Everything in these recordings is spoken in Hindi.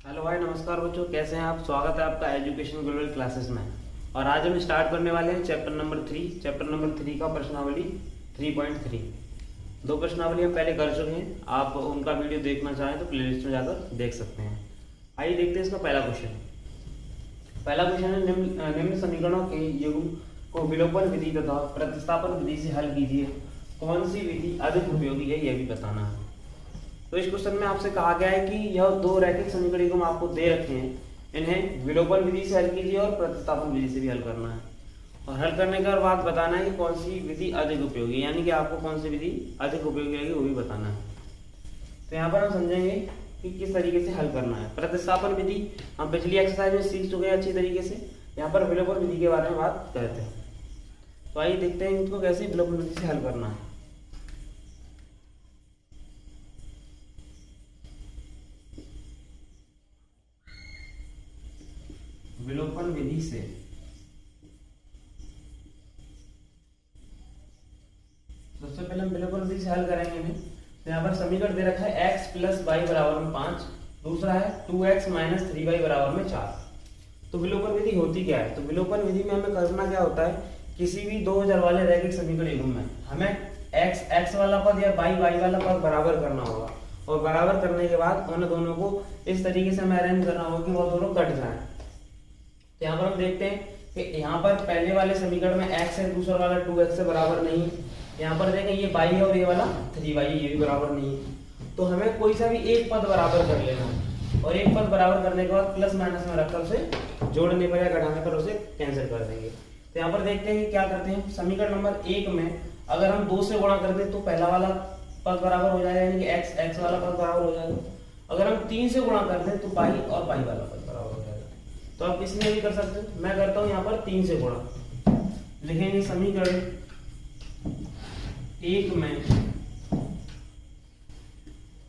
हेलो भाई, नमस्कार बच्चों, कैसे हैं आप। स्वागत है आपका एजुकेशन ग्लोबल क्लासेस में। और आज हम स्टार्ट करने वाले हैं चैप्टर नंबर 3 का प्रश्नावली 3.3। दो प्रश्नावली हम पहले कर चुके हैं, आप उनका वीडियो देखना चाहें तो प्लेलिस्ट में जाकर देख सकते हैं। आइए देखते हैं इसका पहला क्वेश्चन। पहला क्वेश्चन है निम्न समीकरणों के युग्म को विलोपन विधि तथा प्रतिस्थापन विधि से हल कीजिए, कौन सी विधि अधिक उपयोगी है यह भी बताना है। तो इस क्वेश्चन में आपसे कहा गया है कि यह दो रैखिक समीकरण हम आपको दे रखे हैं, इन्हें विलोपन विधि से हल कीजिए और प्रतिस्थापन विधि से भी हल करना है। और हल करने के बाद बताना है कि कौन सी विधि अधिक उपयोगी है, यानी कि आपको कौन सी विधि अधिक उपयोगी लगेगी वो भी बताना है। तो यहाँ पर हम समझेंगे कि किस तरीके से हल करना है। प्रतिस्थापन विधि हम पिछली एक्सरसाइज में सीख चुके हैं अच्छी तरीके से। यहाँ पर विलोपन विधि के बारे में बात करते हैं। तो आइए देखते हैं इसको कैसे विलोपन विधि से हल करना है। विलोपन विधि से सबसे पहले हम विलोपन विधि से हल करेंगे इन्हें। तो यहाँ पर समीकरण दे रखा है x + y = 5, दूसरा है 2x - 3y = 4। तो विलोपन विधि होती क्या है। तो विलोपन विधि में हमें करना क्या होता है, किसी भी दो चर वाले रैखिक समीकरण युग्म में हमें x वाला पद या y वाला पद बराबर करना होगा। और बराबर करने के बाद उन दोनों को इस तरीके से हमें अरेंज करना होगा कि वो दोनों कट जाएं। तो यहाँ पर हम देखते हैं कि यहाँ पर पहले वाले समीकरण में x है, दूसरा वाला 2x से बराबर नहीं। यहाँ पर देखें ये y है और ये वाला 3y है, ये भी बराबर नहीं है। तो हमें कोई सा भी एक पद बराबर कर लेना है और एक पद बराबर करने के बाद प्लस माइनस में रखकर उसे जोड़ने पर या घटाने पर उसे कैंसिल कर देंगे। तो यहाँ पर देखते हैं कि क्या करते हैं। समीकरण नंबर 1 में अगर हम 2 से गुणा कर दें तो पहला वाला पद बराबर हो जाएगा, यानी कि x वाला पद बराबर हो जाएगा। अगर हम 3 से गुणा कर दें तो पाई और पाई वाला पद बराबर हो जाएगा। तो आप इसमें भी कर सकते हैं। मैं करता हूं यहाँ पर 3 से गुणा। लिखेंगे समीकरण 1 में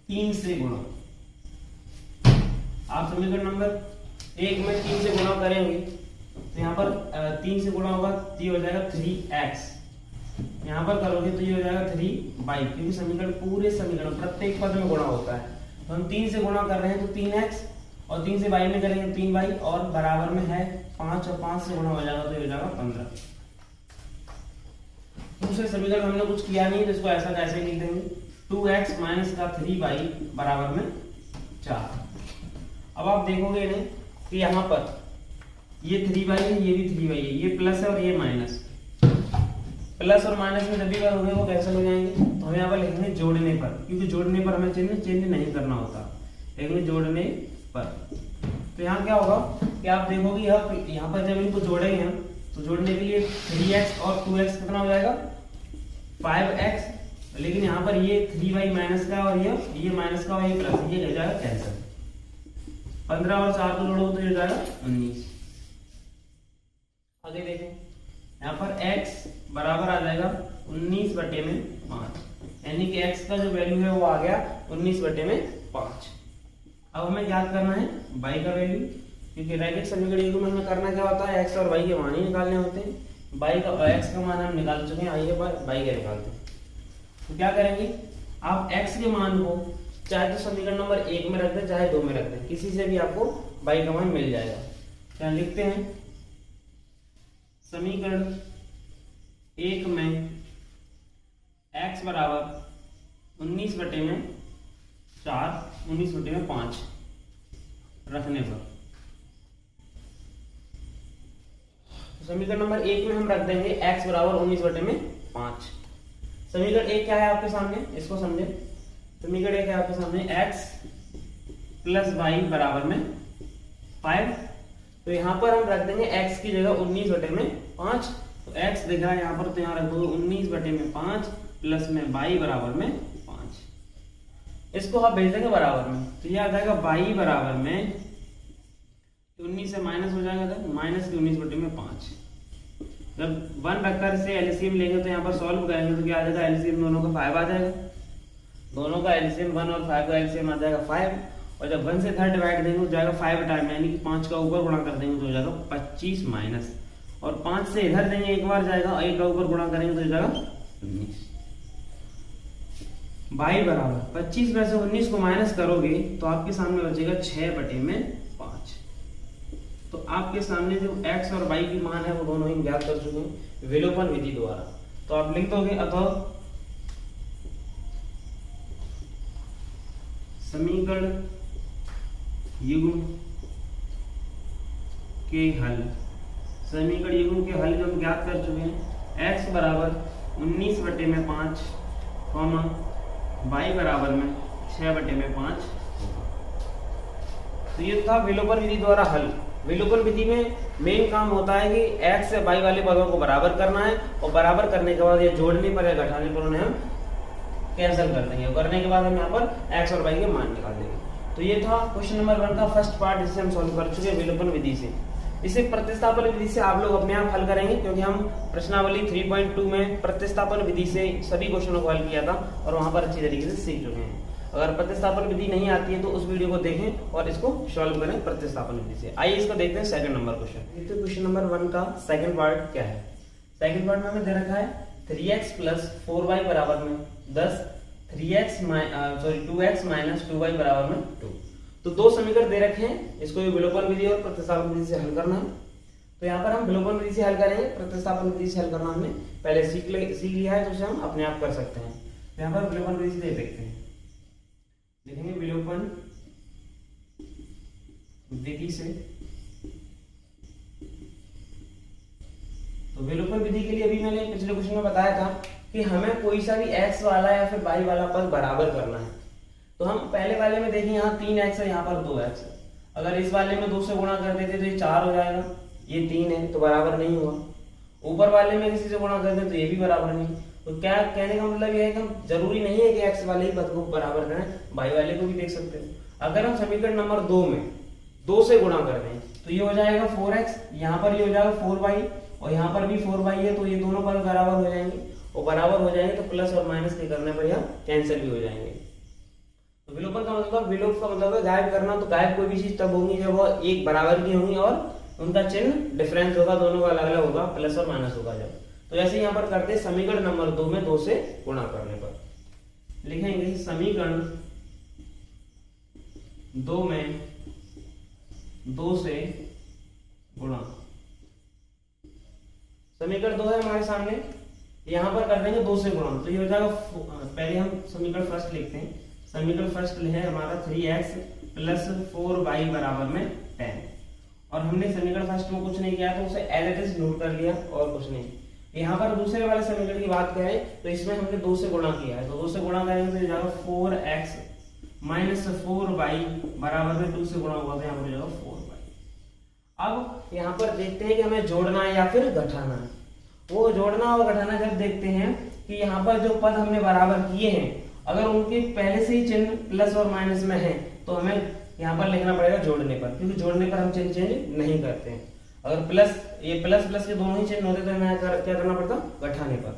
3 से गुणा। आप समीकरण नंबर 1 में 3 से गुणा करेंगे तो यहाँ पर 3 से गुणा होगा तो ये हो जाएगा 3x। यहाँ पर करोगे तो ये हो जाएगा 3y, क्योंकि समीकरण पूरे समीकरण प्रत्येक पद में गुणा होता है। तो हम 3 से गुणा कर रहे हैं तो 3x और 3 से y में करेंगे 3y और बराबर में है 5 और 5 से गुणा हो जाएगा तो ये हो जाएगा 15। दूसरे समीकरण हमने कुछ किया नहीं तो इसको ऐसा कैसे लिख देंगे, 2x - 3y बराबर में 4। अब आप देखोगे इन्हें कि यहाँ पर ये 3y है, ये भी 3y है, ये प्लस है और ये माइनस। प्लस और माइनस में जब भी करोगे वो कैंसिल हो जाएंगे। तो हम यहाँ पर लिखेंगे जोड़ने पर, क्योंकि जोड़ने पर हमें चेंज नहीं करना होता, लिखेंगे जोड़ने पर। तो यहाँ क्या होगा कि आप देखोगे यहाँ पर जब इनको जोड़ेंगे हम तो जोड़ने के लिए 3x और 2x कितना हो जाएगा 5x, लेकिन यहाँ पर ये 3y माइनस का और ये माइनस का और ये प्लस, ये हो जाएगा कैंसिल। 15 और 4 को जोड़ोगे तो ये हो जाएगा 19। आगे देखें, यहाँ पर x बराबर आ जाएगा 19/5, यानी कि x का जो वैल्यू है वो आ गया 19/5। अब हमें याद करना है y का वैल्यू, क्योंकि रैखिक समीकरण युग्म में हमें करना क्या होता है, x और y के मान ही निकालने होते हैं। x का मान हम निकाल चुके हैं, आइए y का निकालते हैं। तो क्या करेंगे, आप x के मान को चाहे तो समीकरण नंबर 1 में रख दें चाहे 2 में रख दें, किसी से भी आपको y का मान मिल जाएगा। क्या लिखते हैं, समीकरण 1 में x बराबर 19/5 रखने पर समीकरण नंबर 1 में हम रख देंगे x बराबर 19/5। समीकरण 1 क्या है आपके सामने, इसको समझे। समीकरण 1 है आपके सामने x + y बराबर में 5। तो यहाँ पर हम रख देंगे x की जगह 19/5। तो x दिख रहा है यहाँ पर, तो यहाँ रख दो 19/5 प्लस में y बराबर में 5। इसको आप भेज देंगे बराबर में, तो ये आ जाएगा y बराबर में 19 से माइनस हो जाएगा तो -19/5। जब 1 रखकर इसे एलसीएम लेंगे तो यहाँ पर सॉल्व करेंगे तो क्या आ जाएगा, एलसीएम दोनों का 5 आ जाएगा। दोनों का एलसीएम 1 और 5 का एलसीएम आ जाएगा 5। और जब 1 से 3 डिवाइड देंगे तो जाएगा 5 टाइम, यानी कि 5 का ऊपर गुणा कर देंगे तो हो जाएगा 25 माइनस, और 5 से इधर देंगे एक बार जाएगा, 1 का ऊपर गुणा करेंगे तो हो जाएगा 19 बाई बराबर 25 में से 19 को माइनस करोगे तो आपके सामने बचेगा 6/5। तो आपके सामने जो x और y की मान है वो दोनों ही ज्ञात कर चुके हैं विलोपन विधि द्वारा। तो आप लिख दोगे अतः समीकरण युग्म के हल, समीकरण युग्म के हल जो हम ज्ञात कर चुके हैं x बराबर 19/5 y बराबर में 6/5। तो ये था विलोपन विधि द्वारा हल। विलोपन विधि में मेन काम होता है कि x से y वाले पदों को बराबर करना है और बराबर करने के बाद ये जोड़ने पर या घटाने पर उन्हें हम कैंसिल कर देंगे और करने के बाद हम यहाँ पर x और y के मान निकाल देंगे। तो ये था क्वेश्चन नंबर 1 का फर्स्ट पार्ट जिसे हम सॉल्व कर चुके हैं विलोपन विधि से। इसे प्रतिस्थापन विधि से आप लोग अपने आप हल करेंगे क्योंकि हम प्रश्नावली 3.2 में प्रतिस्थापन विधि से सभी क्वेश्चनों को हल किया था और वहां पर अच्छी तरीके से सीख चुके हैं। अगर प्रतिस्थापन विधि नहीं आती है तो उस वीडियो को देखें और इसको सॉल्व करें प्रतिस्थापन विधि से। आइए इसको देखते हैं सेकंड नंबर क्वेश्चन। तो क्वेश्चन नंबर 1 का सेकंड पार्ट क्या है? सेकंड पार्ट में हमें दे रखा है 3x + 4y बराबर में 10, 2x - 2y बराबर में 2। तो दो समीकरण दे रखे हैं, इसको विलोपन विधि और प्रतिस्थापन विधि से हल करना है। तो यहाँ पर हम विलोपन विधि से हल करेंगे, प्रतिस्थापन विधि से हल करना हमने पहले सीख लिया है तो उसे हम अपने आप कर सकते हैं। तो यहाँ पर विलोपन विधि से देखते हैं, लिखेंगे विलोपन विधि से। तो विलोपन विधि के लिए अभी मैंने पिछले क्वेश्चन में बताया था कि हमें कोई सा भी x वाला या फिर y वाला पद बराबर करना है। तो हम पहले वाले में देखें यहाँ 3x है, यहाँ पर 2x है। अगर इस वाले में 2 से गुणा कर देते तो ये 4 हो जाएगा, ये 3 है तो बराबर नहीं हुआ। ऊपर वाले में किसी से गुणा कर दे तो ये भी बराबर नहीं। तो क्या कहने का मतलब ये है कि हम जरूरी नहीं है कि x वाले ही पद को बराबर करें, y वाले को भी देख सकते हैं। अगर हम समीकरण नंबर 2 में 2 से गुणा कर दें तो ये हो जाएगा 4x, यहाँ पर ये हो जाएगा 4y और यहाँ पर भी 4y है, तो ये दोनों पद बराबर हो जाएंगे और बराबर हो जाएंगे तो प्लस और माइनस के करने पर यह कैंसिल भी हो जाएंगे। तो विलोपन का मतलब, विलोप का मतलब है गायब करना। तो गायब कोई भी चीज तब होगी जब वो एक बराबर की होंगी और उनका चिन्ह डिफरेंस होगा, दोनों का अलग अलग होगा, प्लस और माइनस होगा जब। तो ऐसे यहाँ पर करते समीकरण नंबर 2 में 2 से गुणा करने पर लिखेंगे समीकरण 2 में 2 से गुणा। समीकरण 2 है हमारे सामने, यहाँ पर कर देंगे 2 से गुणा तो ये हो जाएगा। पहले हम समीकरण फर्स्ट लिखते हैं। समीकरण फर्स्ट है हमारा 3x + 4y बराबर में 10 और हमने समीकरण फर्स्ट में कुछ नहीं किया तो उसे एज इट इज नोट कर लिया और कुछ नहीं। यहाँ पर दूसरे वाले समीकरण की बात करें तो इसमें हमने 2 से गुणा किया है, तो 2 से गुणा करेंगे तो ये जाएगा 4x - 4y बराबर में 2 से गुणा होगा तो यहाँ पर जाएगा 4y। अब यहाँ पर देखते हैं कि हमें जोड़ना है या फिर घटाना है। वो जोड़ना और घटाना जब देखते हैं कि यहाँ पर जो पद हमने बराबर किए हैं अगर उनके पहले से ही चिन्ह प्लस और माइनस में है तो हमें यहाँ पर लिखना पड़ेगा जोड़ने पर, क्योंकि जोड़ने पर हम चिन्ह चेंज नहीं करते हैं। अगर प्लस ये प्लस प्लस के दोनों ही चिन्ह होते तो हमें क्या करना पड़ता, घटाने पर।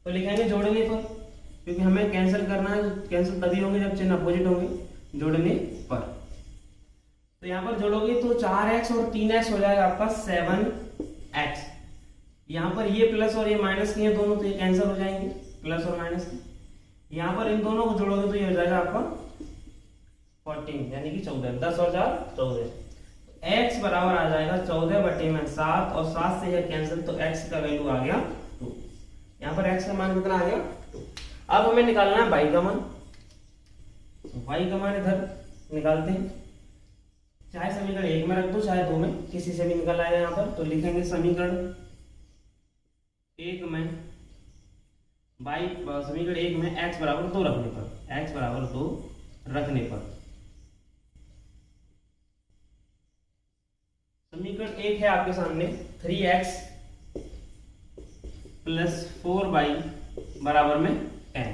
तो लिखेंगे जोड़ने पर, क्योंकि हमें कैंसिल करना है, कैंसिल तभी होंगे जब चिन्ह अपोजिट होंगे, जोड़ने पर। तो यहाँ पर जोड़ोगे तो 4x और 3x हो जाएगा आपका 7x। यहाँ पर ये प्लस और ये माइनस किए दोनों तो ये कैंसिल हो जाएंगे, प्लस और माइनस। यहाँ पर इन दोनों को जोड़ोगे तो ये हो जाएगा आपका 14 यानी कि 14, 10 और 4 14। x बराबर आ जाएगा 14/7 और 7 से यह कैंसिल तो x का वैल्यू आ गया 2। यहाँ पर x का मान कितना आ गया 2। अब हमें निकालना है y का मान। y का मान इधर निकालते हैं, चाहे समीकरण 1 में रख दो चाहे 2 में, किसी से भी निकल आएगा यहाँ पर। तो लिखेंगे समीकरण 1 में समीकरण 1 में x बराबर 2 रखने पर, x बराबर 2 रखने पर समीकरण 1 है आपके सामने 3x + 4y बराबर में 10।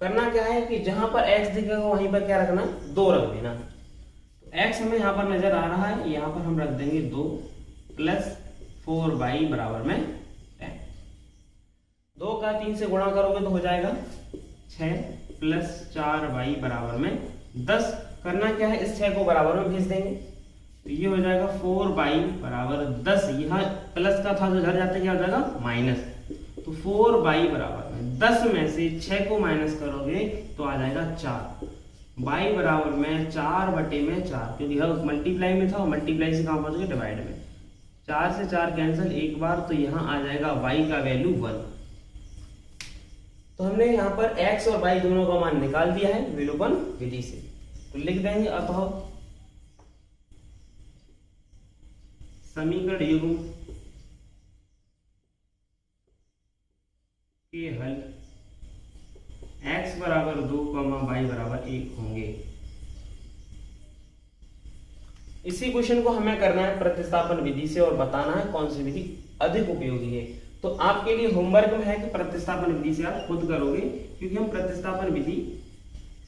करना क्या है कि जहां पर x दिखेगा वहीं पर क्या रखना, 2 रख देना। तो x हमें यहाँ पर नजर आ रहा है, यहाँ पर हम रख देंगे 2 + 4y बराबर में 10। 2 का 3 से गुणा करोगे तो हो जाएगा 6 + 4y बराबर में 10। करना क्या है, इस 6 को बराबर में भेज देंगे तो ये हो जाएगा 4y बराबर 10। यहाँ प्लस का था तो इधर जाते क्या हो जाएगा माइनस, तो 4y बराबर में 10 में से 6 को माइनस करोगे तो आ जाएगा 4। y बराबर में 4/4, क्योंकि यह मल्टीप्लाई में था और मल्टीप्लाई से कहाँ पहुंच गए, डिवाइड में। 4 से 4 कैंसिल एक बार, तो यहाँ आ जाएगा y का वैल्यू 1। तो हमने यहाँ पर x और y दोनों का मान निकाल दिया है विलोपन विधि से। तो लिख देंगे अतः समीकरण युग्म के हल x बराबर 2, y बराबर 1 होंगे। इसी क्वेश्चन को हमें करना है प्रतिस्थापन विधि से और बताना है कौन सी विधि अधिक उपयोगी है। तो आपके लिए होमवर्क में है कि प्रतिस्थापन विधि से आप खुद करोगे, क्योंकि हम प्रतिस्थापन विधि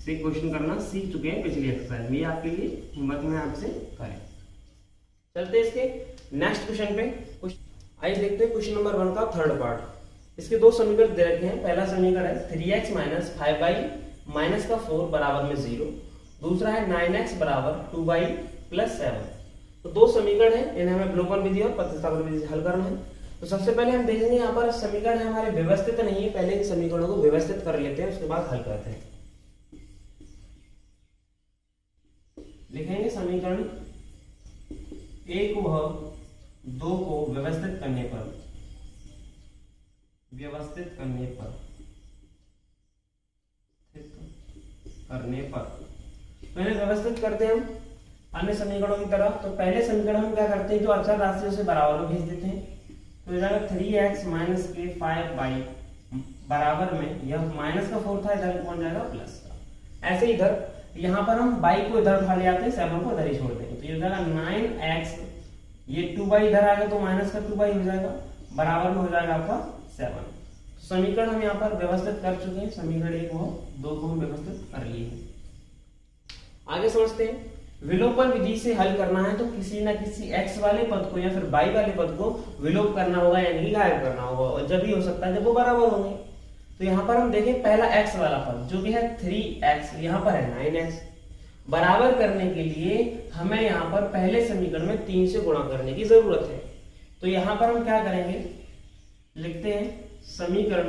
से क्वेश्चन करना सीख चुके हैं पिछली एक्सरसाइज में। आपके लिए होमवर्क में आपसे करें। चलते इसके नेक्स्ट क्वेश्चन पे। आइए देखते हैं क्वेश्चन नंबर 1 का थर्ड पार्ट। इसके दो समीकरण दे रखे हैं। पहला समीकरण है 3x माइनस 5y माइनस का 4 बराबर में 0। दूसरा है 9x बराबर 2y प्लस 7। तो दो समीकरण है, इन्हें हमें विलोपन विधि और प्रतिस्थापन विधि से हल करना है। तो सबसे पहले हम देखेंगे यहाँ पर समीकरण हमारे व्यवस्थित नहीं है, पहले इन समीकरणों को व्यवस्थित कर लेते हैं, उसके बाद हल करते हैं। लिखेंगे समीकरण 1 व 2 को व्यवस्थित करने पर तो इन्हें व्यवस्थित करते हैं हम अन्य समीकरणों की तरह। तो पहले समीकरण हम क्या करते हैं, जो अचर राशियों से बराबर में भेज देते हैं। तो ये जाएगा 3x माइनस के 5y बराबर में, यह माइनस का 4 था, इधर कौन जाएगा प्लस का। ऐसे इधर यहाँ पर हम y को इधर उठा ले आते हैं, 7 को इधर ही छोड़ देंगे। तो ये जाएगा 9x, ये 2y इधर आएगा तो माइनस का 2y हो जाएगा, बराबर में हो जाएगा आपका 7। समीकरण हम यहाँ पर व्यवस्थित कर चुके हैं। समीकरण 1 व 2 को हम व्यवस्थित कर लिए हैं। आगे समझते हैं। विलोपन विधि से हल करना है तो किसी ना किसी x वाले पद को या फिर y वाले पद को विलोप करना होगा, यानी गायब करना होगा, और जब ही हो सकता है जब वो बराबर होंगे। तो यहाँ पर हम देखें पहला x वाला पद जो कि है 3x, यहाँ पर है 9x। बराबर करने के लिए हमें यहाँ पर पहले समीकरण में 3 से गुणा करने की जरूरत है। तो यहाँ पर हम क्या करेंगे, लिखते हैं समीकरण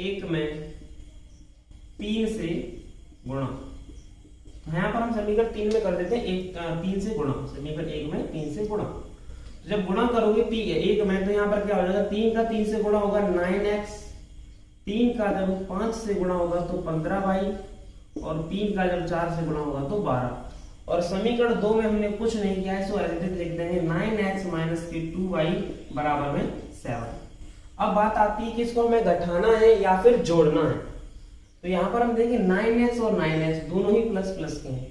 1 में 3 से गुणा। तो यहाँ पर हम समीकरण 3 में कर देते हैं 3 से गुणा। समीकरण 1 में 3 से गुणा। तो जब गुणा करोगे 1 में, तो यहाँ पर क्या हो जाएगा, 3 का 3 से गुणा होगा 9x, 3 का जब 5 से गुणा होगा तो 15y, और 3 का जब 4 से गुणा होगा तो 12। और समीकरण 2 में हमने कुछ नहीं किया है, सो ऐसे लिख देंगे 9x माइनस के 2y बराबर में 7। अब बात आती है कि इसको हमें घटाना है या फिर जोड़ना है। तो यहाँ पर हम देखें 9x और 9x दोनों ही प्लस प्लस के हैं।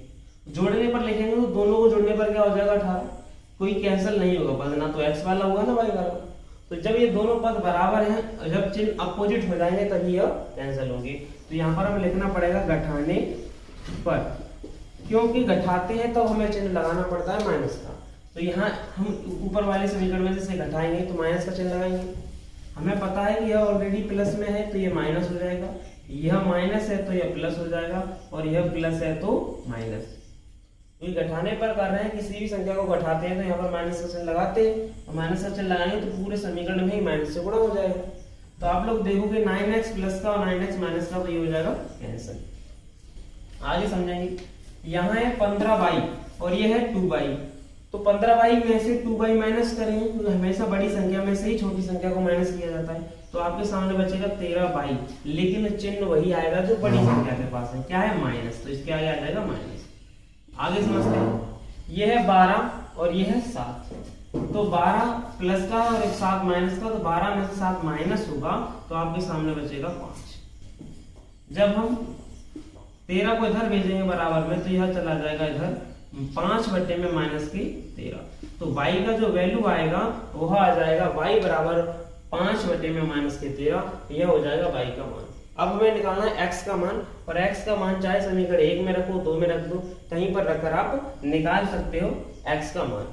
जोड़ने पर लिखेंगे तो दोनों को जोड़ने पर क्या हो जाएगा 18। कोई कैंसिल नहीं होगा पद, ना तो x वाला होगा ना y वाला। तो जब ये दोनों पद बराबर हैं, जब चिन्ह अपोजिट हो जाएंगे तभी यह कैंसिल होंगे। तो यहाँ पर हमें लिखना पड़ेगा घटाने पर, क्योंकि घटाते हैं तो हमें चिन्ह लगाना पड़ता है माइनस का। तो यहाँ हम ऊपर वाले समीकरण में से घटाएंगे तो माइनस का चिन्ह लगाएंगे। हमें पता है कि यह ऑलरेडी प्लस में है तो ये माइनस हो जाएगा, यह माइनस है तो यह प्लस हो जाएगा, और यह प्लस है तो माइनस। तो घटाने पर कर रहे हैं, किसी भी संख्या को घटाते हैं तो यहाँ पर माइनस का चिन्ह लगाते हैं, और माइनस का चिन्ह लगाएंगे तो पूरे समीकरण में ही माइनस से गुणा हो जाएगा। तो आप लोग देखोगे 9x प्लस का और 9x माइनस का, तो ये हो जाएगा कैंसिल। आगे समझेंगे। यहाँ है 15y और ये है 2y। तो 15y में से 2y माइनस करेंगे, तो हमेशा बड़ी संख्या में से ही छोटी संख्या को माइनस किया जाता है। तो आपके सामने बचेगा 13y, लेकिन चिन्ह वही आएगा जो बड़ी संख्या के पास है, क्या है माइनस। तो इसके आगे आ जाएगा माइनस। आगे समझते हैं। ये है 12 और ये है 7। तो 12 प्लस का और 7 माइनस का, तो 12 में से 7 माइनस होगा, तो आपके सामने बचेगा 5। जब हम 13 को इधर भेजेंगे बराबर में, तो यह चला जाएगा इधर 5 बटे में माइनस की 13। तो y का जो वैल्यू आएगा वह आ जाएगा y बराबर 5 बटे में माइनस के 13। यह हो जाएगा y का मान। अब हमें निकालना है x का मान, और x का मान चाहे समीकरण 1 में रखो, 2 में रख दो, कहीं पर रखकर आप निकाल सकते हो x का मान।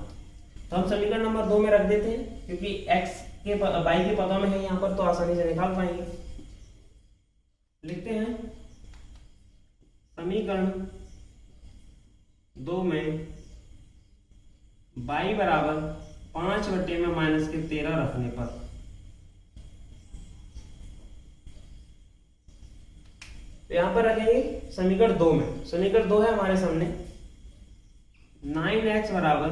तो हम समीकरण नंबर 2 में रख देते हैं, क्योंकि x के y के पदों में है यहाँ पर, तो आसानी से निकाल पाएंगे। लिखते हैं समीकरण 2 में y बराबर 5 बटे में माइनस के 13 रखने पर तो यहाँ पर रखेंगे समीकरण 2 में। समीकरण 2 है हमारे सामने 9x बराबर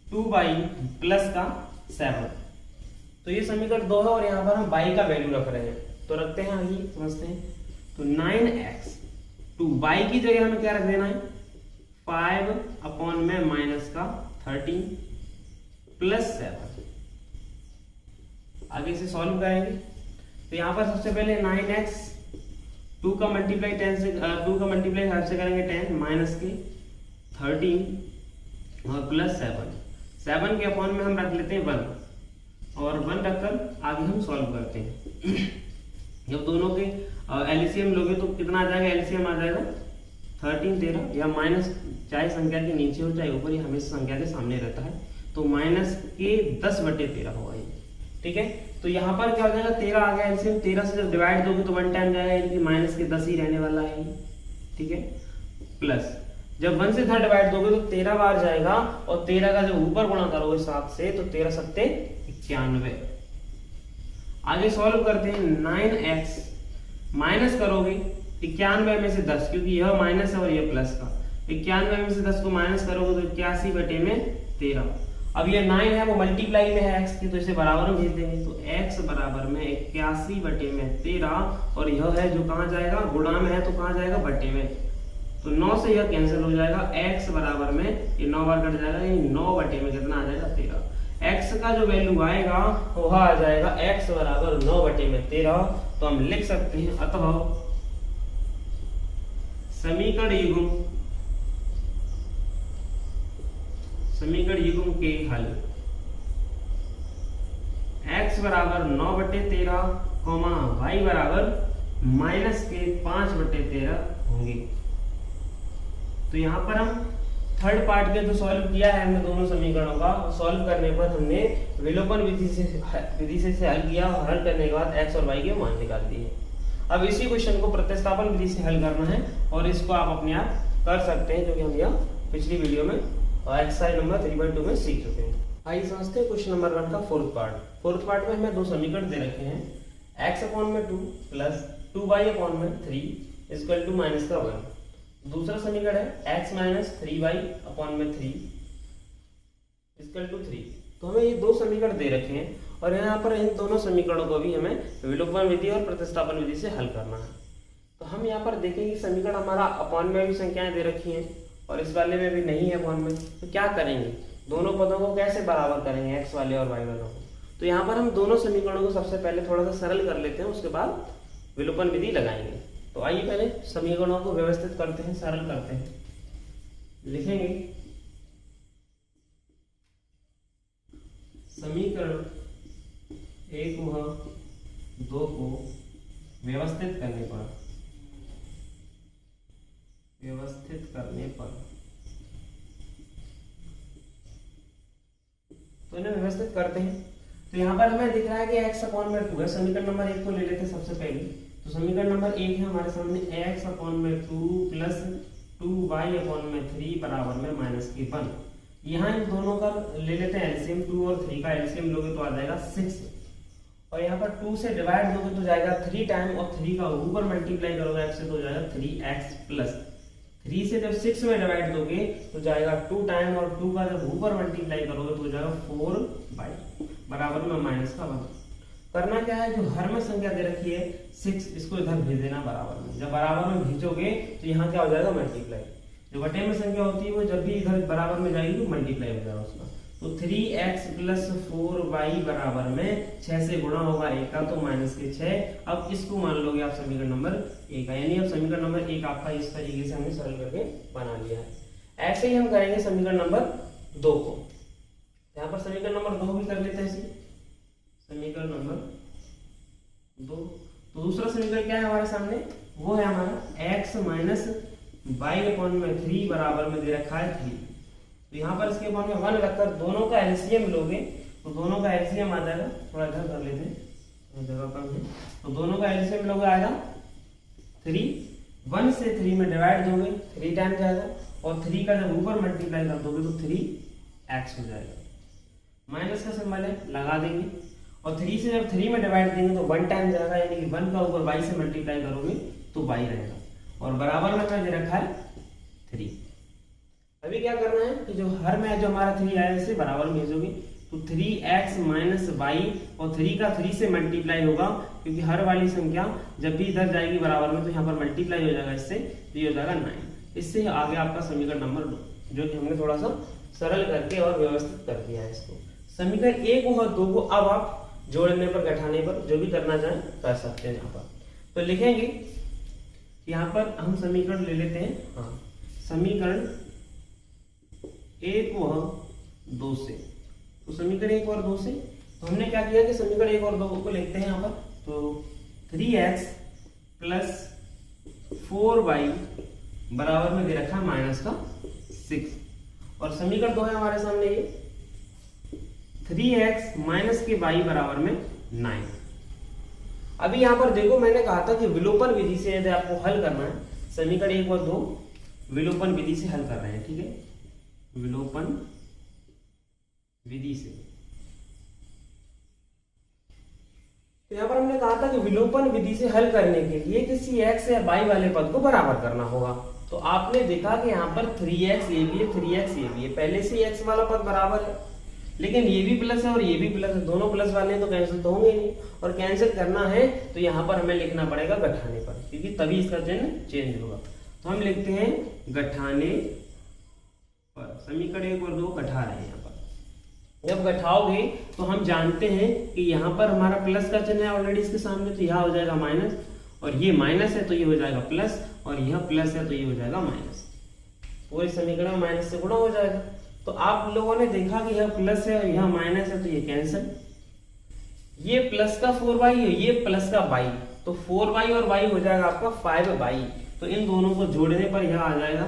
2y प्लस का 7। तो ये समीकरण 2 है और यहाँ पर हम y का वैल्यू रख रहे हैं, तो रखते हैं आगे समझते हैं। तो 9x टू y की जगह हमें क्या रख देना है 5 अपॉन में माइनस का 13 प्लस 7। आगे से सॉल्व करेंगे तो यहाँ पर सबसे पहले 9x 2 का मल्टीप्लाई 10 से 2 का मल्टीप्लाई 5 से करेंगे 10 माइनस के 13 और प्लस 7 के अपॉन में हम रख लेते हैं 1 और 1 रखकर आगे हम सॉल्व करते हैं। जब दोनों के एलसीएम लोगे तो कितना आ जाएगा, एलसीएम आ जाएगा 13 13 या माइनस चाहे संख्या के नीचे हो चाहे ऊपर, ही हमेशा संख्या के सामने रहता है, तो माइनस के 10/13 होगा ये। ठीक है, तो यहाँ पर क्या हो जाएगा 13 आ गया एलसीएम, 13 से जब डिवाइड दोगे तो 1 टाइम जाएगा, यानी कि माइनस के 10 ही रहने वाला है। ठीक है, प्लस जब 1 से 10 डिवाइड दोगे तो 13 बार जाएगा और 13 का जब ऊपर गुणा करोगे 7 से तो 13 सत्ते 91। आगे सॉल्व करते हैं 9x माइनस करोगे 91 में से 10, क्योंकि यह माइनस है और यह प्लस का, 91 में से 10 को माइनस करोगे तो 81/13। अब ये 9 है वो मल्टीप्लाई में है x की, तो इसे बराबर में भेज देंगे, तो x बराबर में 81/13 और यह है जो कहाँ जाएगा गुणा में है तो कहाँ जाएगा बटे में, तो 9 से यह कैंसिल हो जाएगा। x बराबर में ये 9 बार कट जाएगा, ये 9 बटे में कितना आ जाएगा 13। x का जो वैल्यू आएगा वह आ जाएगा x बराबर 9 बटे में 13। तो हम लिख सकते हैं अतः समीकरण युग्म के हल x बराबर 9 बटे 13 y बराबर माइनस के 5 बटे 13 होंगे। तो यहाँ पर हम थर्ड पार्ट के जो सॉल्व किया है हमने दोनों समीकरणों का, सॉल्व करने पर हमने विलोपन विधि से हल किया और हल करने के बाद x और y के मान निकाल दिए। अब इसी क्वेश्चन को प्रतिस्थापन विधि से हल करना है और इसको आप अपने आप कर सकते हैं, जो कि हम यह पिछली वीडियो में एक्सरसाइज नंबर 3.2 में सीख चुके हैं। आइए समझते हैं क्वेश्चन नंबर 1 का फोर्थ पार्ट में हमें दो समीकरण दे रखे हैं x/2 plus 2y/3 equal to minus का 1। दूसरा समीकरण है x minus 3y/3 equal to 3। तो हमें ये दो समीकरण दे रखे हैं और यहाँ पर इन दोनों समीकरणों को भी हमें विलोपन विधि और प्रतिस्थापन विधि से हल करना है। तो हम यहाँ पर देखेंगे समीकरण हमारा अपॉन में भी संख्याएं दे रखी हैं और इस वाले में भी नहीं है अपॉन में, तो क्या करेंगे दोनों पदों को कैसे बराबर करेंगे x वाले और y वालों को। तो यहाँ पर हम दोनों समीकरणों को सबसे पहले थोड़ा सा सरल कर लेते हैं, उसके बाद विलोपन विधि लगाएंगे। तो आइए पहले समीकरणों को व्यवस्थित करते हैं, सरल करते हैं। लिखेंगे समीकरण 1 व 2 को व्यवस्थित करने पर तो इन्हें व्यवस्थित करते हैं। तो यहाँ पर हमें दिख रहा है कि x/2 है। समीकरण नंबर 1 को ले लेते हैं सबसे पहले। तो समीकरण नंबर 1 है हमारे सामने x/2 प्लस 2y/3 बराबर में माइनस के 1। यहाँ इन दोनों का ले लेते हैं एलसीएम, 2 और 3 का एलसीएम लोगे तो आ जाएगा 6 और यहाँ पर 2 से डिवाइड दोगे तो जाएगा 3 टाइम और 3 का ऊपर मल्टीप्लाई करोगे x से तो जाएगा 3x प्लस 3 से जब 6 में डिवाइड दोगे तो जाएगा 2 टाइम और 2 का जब ऊपर मल्टीप्लाई करोगे तो जाएगा 4 बराबर में माइनस का 1। करना क्या है, जो हर में संख्या दे रखी है 6 इसको इधर भेज देना बराबर में। जब बराबर में भेजोगे तो यहाँ क्या हो जाएगा मल्टीप्लाई। जो बटे में संख्या होती है वो जब भी इधर बराबर में जाएगी तो मल्टीप्लाई हो जाएगा उसका। तो 3x प्लस 4y बराबर में 6 से गुणा होगा 1 का, तो माइनस के 6। अब इसको मान लोगे आप समीकरण नंबर 1 का, यानी अब समीकरण नंबर 1 आपका इस तरीके से हमने सरल करके बना लिया है। ऐसे ही हम करेंगे समीकरण नंबर 2 को। यहाँ पर समीकरण नंबर 2 भी कर लेते हैं। समीकरण नंबर 2, तो दूसरा समीकरण क्या है हमारे सामने, वो है हमारा x माइनस y/3 बराबर में दे रखा है 3। तो यहाँ पर इसके अपॉन में 1 रखकर दोनों का एलसीएम लोगे तो दोनों का एलसीएम आ जाएगा, थोड़ा इधर कर लेते हैं जगह कम है, तो दोनों का एलसीएम लोगे आएगा 3। 1 से 3 में डिवाइड दोगे 3 टाइम जाएगा और 3 का जब ऊपर मल्टीप्लाई कर दोगे तो 3x हो जाएगा। माइनस का सिंबल है, लगा देंगे और 3 से जब 3 में डिवाइड देंगे तो 1 टाइम जाएगा, यानी कि 1 का ऊपर y से मल्टीप्लाई करोगे तो y रहेगा, और बराबर में क्या दे रखा है 3। अभी क्या करना है कि जो हर में जो हमारा 3 आया इसे बराबर में भेजोगे, तो 3x माइनस वाई, और 3 का 3 से मल्टीप्लाई होगा, क्योंकि हर वाली संख्या जब भी इधर जाएगी बराबर में तो यहाँ पर मल्टीप्लाई हो जाएगा इससे, तो ये हो जाएगा 9। इससे आगे आपका समीकरण नंबर 2, जो कि हमने थोड़ा सा सरल करके और व्यवस्थित कर दिया है इसको। समीकरण 1 और 2 को अब आप जोड़ने पर, घटाने पर, जो भी करना चाहें कर सकते हैं। यहाँ पर तो लिखेंगे, यहाँ पर हम समीकरण ले लेते हैं, हाँ, समीकरण 1 व 2 से, तो समीकरण 1 और 2 से तो हमने क्या किया कि समीकरण 1 और 2 को लिखते हैं यहाँ पर, तो 3x प्लस 4y बराबर में दे रखा है माइनस का 6, और समीकरण 2 है हमारे सामने ये 3x माइनस के y बराबर में 9। अभी यहाँ पर देखो, मैंने कहा था कि विलोपन विधि से यदि आपको हल करना है, समीकरण 1 और 2 विलोपन विधि से हल कर रहे हैं, ठीक है, विलोपन विधि से। तो यहाँ पर हमने कहा था कि विलोपन विधि से हल करने के लिए किसी x या y वाले पद को बराबर करना होगा। तो आपने देखा कि यहाँ पर 3x ये भी है, 3x ये भी है, पहले से x वाला पद बराबर है, लेकिन ये भी प्लस है और ये भी प्लस है, दोनों प्लस वाले हैं तो कैंसिल तो होंगे नहीं, और कैंसिल करना है तो यहाँ पर हमें लिखना पड़ेगा घटाने पर, क्योंकि तभी इसका चिन्ह चेंज होगा। तो हम लिखते हैं घटाने पर, समीकरण 1 और 2 घटा रहे हैं। यहाँ पर जब घटाओगे तो हम जानते हैं कि यहाँ पर हमारा प्लस का चिन्ह है ऑलरेडी इसके सामने, तो यहाँ हो जाएगा माइनस, और ये माइनस है तो ये हो जाएगा प्लस, और यह प्लस है तो ये हो जाएगा माइनस, पूरे समीकरण में माइनस से गुणा हो जाएगा। तो आप लोगों ने देखा कि यह प्लस है और यह माइनस है, तो ये कैंसिल, ये प्लस का 4y है, ये प्लस का y, तो 4y और y हो जाएगा आपका 5y, तो इन दोनों को जोड़ने पर यह आ जाएगा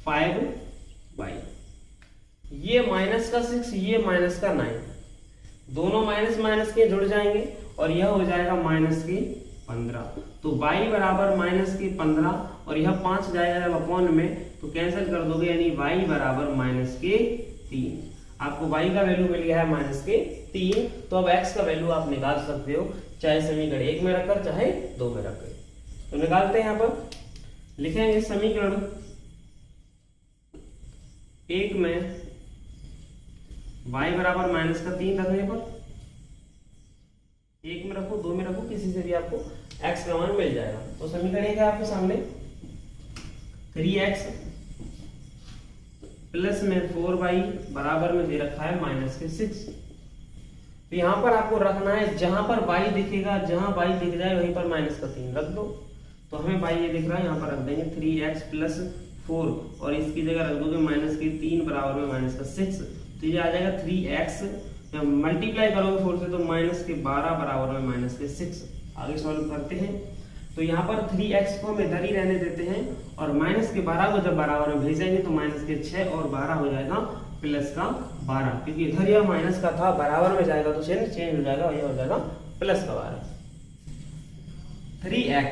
5y। ये माइनस का 6, ये माइनस का 9, दोनों माइनस माइनस के जुड़ जाएंगे और यह हो जाएगा माइनस के 15, तो y बराबर माइनस के 15, और यह 5 जाएगा जब अपॉन में तो कैंसिल कर दोगे, यानी y बराबर माइनस के 3। आपको y का वैल्यू मिल गया है माइनस के 3, तो अब x का वैल्यू आप निकाल सकते हो, चाहे समीकरण 1 में रखकर चाहे 2 में रखकर। तो निकालते हैं, यहाँ पर लिखेंगे समीकरण 1 में y बराबर माइनस का 3 रखने पर, 1 में रखो 2 में रखो, किसी से भी आपको x का मान मिल जाएगा। तो समीकरण 1 है आपके सामने 3x प्लस में 4y बराबर में दे रखा है माइनस के 6। तो यहाँ पर आपको रखना है, जहां पर y दिखेगा, जहां y दिख जाए वहीं पर माइनस का 3 रख दो। तो हमें y ये दिख रहा है, यहाँ पर रख देंगे 3x प्लस 4, और इसकी जगह रख दोगे माइनस के 3 बराबर में माइनस का 6, तो ये आ जाएगा 3x, मल्टीप्लाई करोगे 4 से तो माइनस के 12 बराबर में माइनस के 6। आगे सॉल्व करते हैं, तो यहाँ पर 3x को हम इधर ही रहने देते हैं, और माइनस के 12 को जब बराबर में भेजेंगे तो माइनस के 6 और 12 हो जाएगा प्लस का 12, क्योंकि इधर यह माइनस का था, बराबर में जाएगा तो चिन्ह चेंज हो जाएगा, यह हो जाएगा प्लस का 12। 3x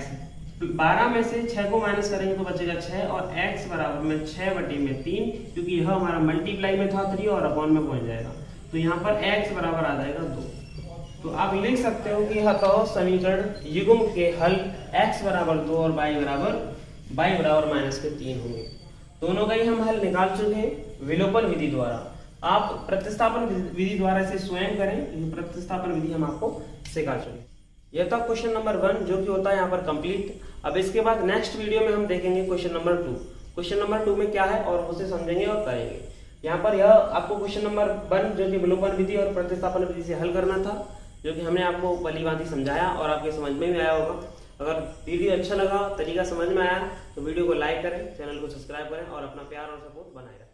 12 में से 6 को माइनस करेंगे तो बचेगा 6, और x बराबर में 6/3, क्योंकि यह हमारा मल्टीप्लाई में था 3 और अपॉन में पहुंच जाएगा, तो यहाँ पर x बराबर आ जाएगा 2। तो आप लिख सकते हो कि हटाओ समीकरण युग्म के हल x बराबर 2 और y बराबर माइनस के 3 होंगे। दोनों का ही हम हल निकाल चुके हैं विलोपन विधि द्वारा। आप प्रतिस्थापन विधि द्वारा इसे स्वयं करें, प्रतिस्थापन विधि हम आपको सिखा चुके हैं। यह था क्वेश्चन नंबर 1, जो कि होता है यहाँ पर कंप्लीट। अब इसके बाद नेक्स्ट वीडियो में हम देखेंगे क्वेश्चन नंबर 2। क्वेश्चन नंबर 2 में क्या है और उसे समझेंगे और करेंगे। यहाँ पर यह आपको क्वेश्चन नंबर 1 जो कि विलोपन विधि और प्रतिस्थापन विधि से हल करना था, जो कि हमने आपको भली-भांति समझाया और आपके समझ में भी आया होगा। अगर वीडियो अच्छा लगा, तरीका समझ में आया, तो वीडियो को लाइक करें, चैनल को सब्सक्राइब करें और अपना प्यार और सपोर्ट बनाए रखें।